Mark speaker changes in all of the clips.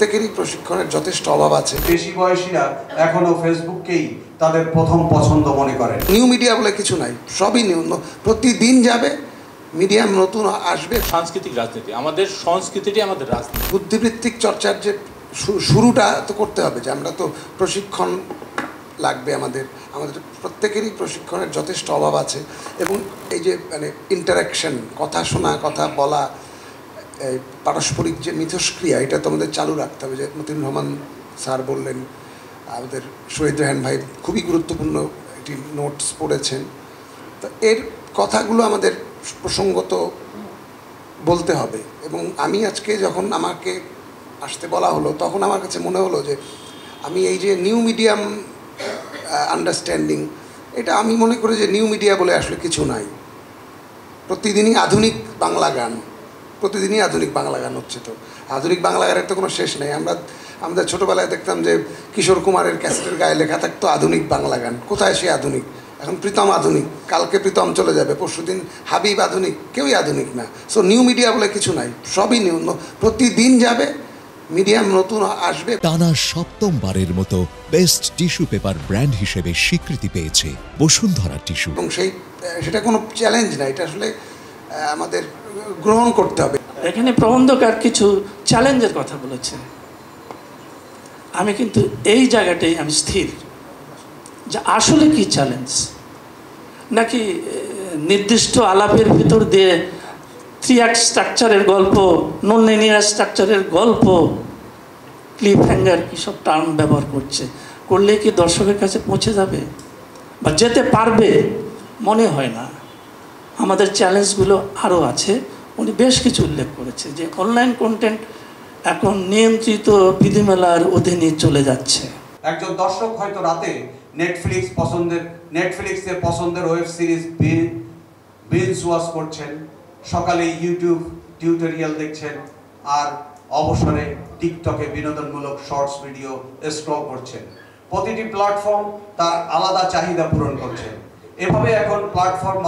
Speaker 1: প্রত্যেকেরই প্রশিক্ষণের যথেষ্ট অভাব আছে।
Speaker 2: বেশি বয়সীরা এখনো ফেসবুককেই তাদের প্রথম পছন্দ মনে করেন।
Speaker 1: নিউ মিডিয়া বলে কিছু নাই, সবই নিউ, প্রতিদিন যাবে মিডিয়াম নতুন আসবে।
Speaker 3: সাংস্কৃতিক রাজনীতি, আমাদের সংস্কৃতিটি আমাদের রাজনীতি।
Speaker 1: বুদ্ধিবৃত্তিক চর্চার যে শুরুটা তো করতে হবে, যে আমরা তো প্রশিক্ষণ লাগবে, আমাদের প্রত্যেকেরই প্রশিক্ষণের যথেষ্ট অভাব আছে। এবং এই যে মানে ইন্টারাকশন, কথা শোনা, কথা বলা, পারস্পরিক যে মিথস্ক্রিয়া, এটা তো আমাদের চালু রাখতে হবে। যে মতিউর রহমান স্যার বললেন, আমাদের শহীদ রেহান ভাই খুবই গুরুত্বপূর্ণ একটি নোটস পড়েছেন। তো এর কথাগুলো আমাদের প্রসঙ্গত বলতে হবে। এবং আমি আজকে যখন আমাকে আসতে বলা হলো, তখন আমার কাছে মনে হলো যে আমি এই যে নিউ মিডিয়াম আন্ডারস্ট্যান্ডিং, এটা আমি মনে করি যে নিউ মিডিয়া বলে আসলে কিছু নাই। প্রতিদিনই আধুনিক বাংলা গান, প্রতিদিনই আধুনিক বাংলা গান হচ্ছে। তো আধুনিক বাংলা গানের তো কোনো শেষ নেই। আমাদের ছোটোবেলায় দেখতাম যে কিশোর কুমারের ক্যাসেটের গায়ে লেখা থাকতো আধুনিক বাংলা গান। কোথায় সে আধুনিক? এখন প্রীতম আধুনিক, কালকে প্রীতম চলে যাবে, পরশুদিন হাবিব আধুনিক, কেউই আধুনিক না। সো নিউ মিডিয়া বলে কিছু নাই, সবই নিউ, প্রতিদিন যাবে মিডিয়াম নতুন আসবে।
Speaker 4: টানা সপ্তমবারের মতো বেস্ট টিস্যু পেপার ব্র্যান্ড হিসেবে স্বীকৃতি পেয়েছে বসুন্ধরা টিস্যু।
Speaker 1: এবং সেটা কোনো চ্যালেঞ্জ না, এটা আসলে আমাদের গ্রহণ করতে হবে।
Speaker 5: এখানে প্রবন্ধকার কিছু চ্যালেঞ্জের কথা বলেছে, আমি কিন্তু এই জায়গাটাই আমি স্থির যে আসলে কি চ্যালেঞ্জ, নাকি নির্দিষ্ট আলাপের ভিতর দিয়ে 3 স্ট্রাকচারের গল্প, নন লিনিয়ার স্ট্রাকচারের গল্প, ক্লিপ হ্যাঙ্গার কী সব টার্ম ব্যবহার করলে কি দর্শকের কাছে পৌঁছে যাবে বা যেতে পারবে? মনে হয় না। আমাদের চ্যালেঞ্জগুলো আরও আছে। উনি বেশ কিছু উল্লেখ করেছে যে অনলাইন কন্টেন্ট এখন নিয়ন্ত্রিত বিধিমেলার অধীনে চলে যাচ্ছে।
Speaker 2: একজন দর্শক হয়তো রাতে নেটফ্লিক্সের পছন্দের ওয়েব সিরিজ বিঞ্জ ওয়াচ করছেন, সকালে ইউটিউব টিউটোরিয়াল দেখছেন, আর অবসরে টিকটকে বিনোদনমূলক শর্টস ভিডিও স্ক্রল করছেন। প্রতিটি প্ল্যাটফর্ম তার আলাদা চাহিদা পূরণ করছে। এভাবে এখন প্ল্যাটফর্ম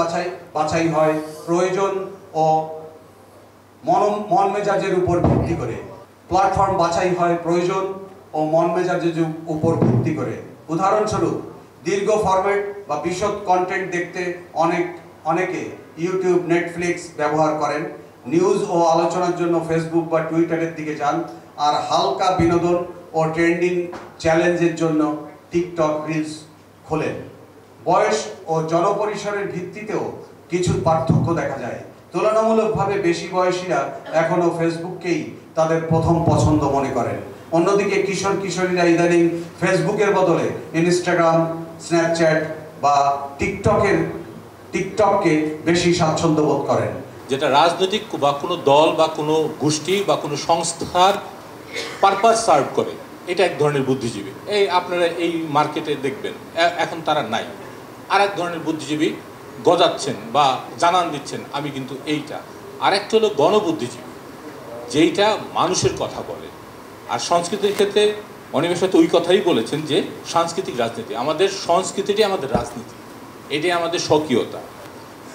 Speaker 2: বাছাই হয় প্রয়োজন ও মন মেজাজের উপর ভিত্তি করে। উদাহরণস্বরূপ দীর্ঘ ফরম্যাট বা বিশদ কন্টেন্ট দেখতে অনেকে ইউটিউব, নেটফ্লিক্স ব্যবহার করেন। নিউজ ও আলোচনার জন্য ফেসবুক বা টুইটারের দিকে যান, আর হালকা বিনোদন ও ট্রেন্ডিং চ্যালেঞ্জের জন্য টিকটক রিলস খোলেন। বয়স ও জনপরিসরের ভিত্তিতেও কিছু পার্থক্য দেখা যায়। তুলনামূলকভাবে বেশি বয়সীরা এখনো ফেসবুককেই তাদের প্রথম পছন্দ মনে করেন। অন্যদিকে কিশোরীরা ইদানিং ফেসবুকের বদলে ইনস্টাগ্রাম, স্ন্যাপচ্যাট বা টিকটককে বেশি স্বাচ্ছন্দ্য বোধ করেন।
Speaker 3: যেটা রাজনৈতিক বা কোনো দল বা কোনো গোষ্ঠী বা কোনো সংস্থার পারপাস সার্ভ করে, এটা এক ধরনের বুদ্ধিজীবী। আপনারা এই মার্কেটে দেখবেন এখন তারা নাই। আর এক ধরনের বুদ্ধিজীবী গজাচ্ছেন বা জানান দিচ্ছেন আমি কিন্তু এইটা। আরেকটা হলো গণবুদ্ধিজীবী, যেইটা মানুষের কথা বলে। আর সংস্কৃতির ক্ষেত্রে অনিমেষ হয়তো ওই কথাই বলেছেন যে সাংস্কৃতিক রাজনীতি, আমাদের সংস্কৃতিটি আমাদের রাজনীতি, এটাই আমাদের স্বকীয়তা।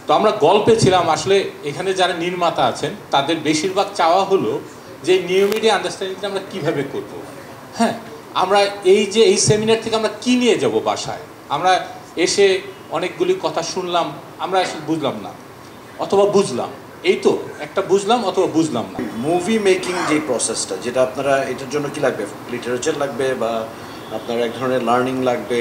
Speaker 3: তো আমরা গল্পে ছিলাম, আসলে এখানে যারা নির্মাতা আছেন তাদের বেশিরভাগ চাওয়া হলো যে নিউ মিডিয়া আন্ডারস্ট্যান্ডিংটা আমরা কীভাবে করব। হ্যাঁ, আমরা এই সেমিনার থেকে আমরা কী নিয়ে যাব বাসায়? আমরা এসে অনেকগুলি কথা শুনলাম, আমরা আসলে বুঝলাম না, অথবা বুঝলাম, এই তো একটা বুঝলাম অথবা বুঝলাম না।
Speaker 6: মুভি মেকিং যে প্রসেসটা, যেটা আপনারা এটার জন্য কি লাগবে, লিটারেচার লাগবে বা আপনার এক ধরনের লার্নিং লাগবে,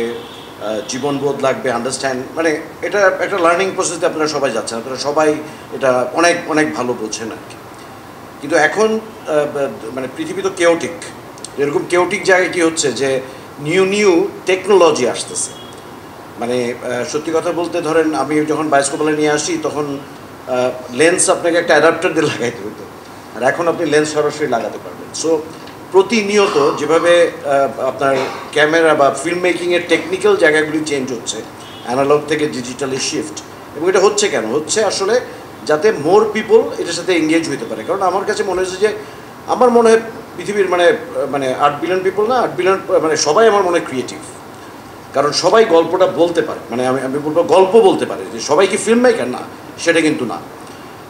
Speaker 6: জীবনবোধ লাগবে, আন্ডারস্ট্যান্ড, মানে এটা একটা লার্নিং প্রসেসে আপনারা সবাই যাচ্ছেন, আপনারা সবাই এটা অনেক অনেক ভালো বোঝেন আর কি। কিন্তু এখন মানে পৃথিবী তো কেওটিক, এরকম কেওটিক জায়গায় কী হচ্ছে যে নিউ টেকনোলজি আসতেছে। মানে সত্যি কথা বলতে ধরেন আমি যখন বায়োস্কোপে নিয়ে আসি তখন লেন্স আপনাকে একটা অ্যাডাপ্টার দিয়ে লাগাইতে হতো, আর এখন আপনি লেন্স সরাসরি লাগাতে পারবেন। সো প্রতিনিয়ত যেভাবে আপনার ক্যামেরা বা ফিল্ম মেকিংয়ের টেকনিক্যাল জায়গাগুলি চেঞ্জ হচ্ছে, অ্যানালগ থেকে ডিজিটালি শিফট, এবং এটা হচ্ছে কেন হচ্ছে আসলে যাতে মোর পিপল এটার সাথে এঙ্গেজ হতে পারে। কারণ আমার কাছে মনে হচ্ছে যে আমার মনে হয় পৃথিবীর মানে 8 বিলিয়ন পিপল না, 8 বিলিয়ন মানে সবাই আমার মনে হয় ক্রিয়েটিভ, কারণ সবাই গল্পটা বলতে পারে। মানে আমি বলবো গল্প বলতে পারে। যে সবাই কি ফিল্ম মেকার না, সেটা কিন্তু না।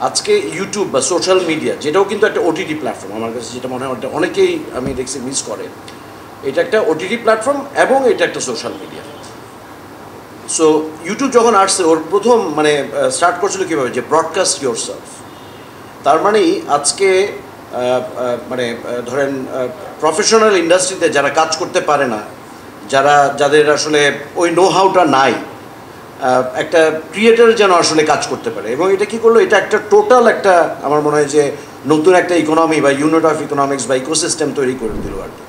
Speaker 6: আজকে ইউটিউব বা সোশ্যাল মিডিয়া, যেটাও কিন্তু একটা ওটিটি প্ল্যাটফর্ম, আমার কাছে যেটা মনে হয় অনেকেই আমি দেখছি মিস করে, এটা একটা ওটিটি প্ল্যাটফর্ম এবং এটা একটা সোশ্যাল মিডিয়া। সো ইউটিউব যখন আসছে ওর প্রথম মানে স্টার্ট করছিল কীভাবে, যে ব্রডকাস্ট ইয়োর সেলফ। তার মানেই আজকে মানে ধরেন প্রফেশনাল ইন্ডাস্ট্রিতে যারা কাজ করতে পারে না, যাদের আসলে ওই নো হাউটা নাই, একটা ক্রিয়েটার যেন আসলে কাজ করতে পারে। এবং এটা কি করলো, এটা একটা টোটাল একটা আমার মনে হয় যে নতুন একটা ইকোনমি বা ইউনিট অফ ইকোনমিক্স বা ইকোসিস্টেম তৈরি করে দিল আর কি।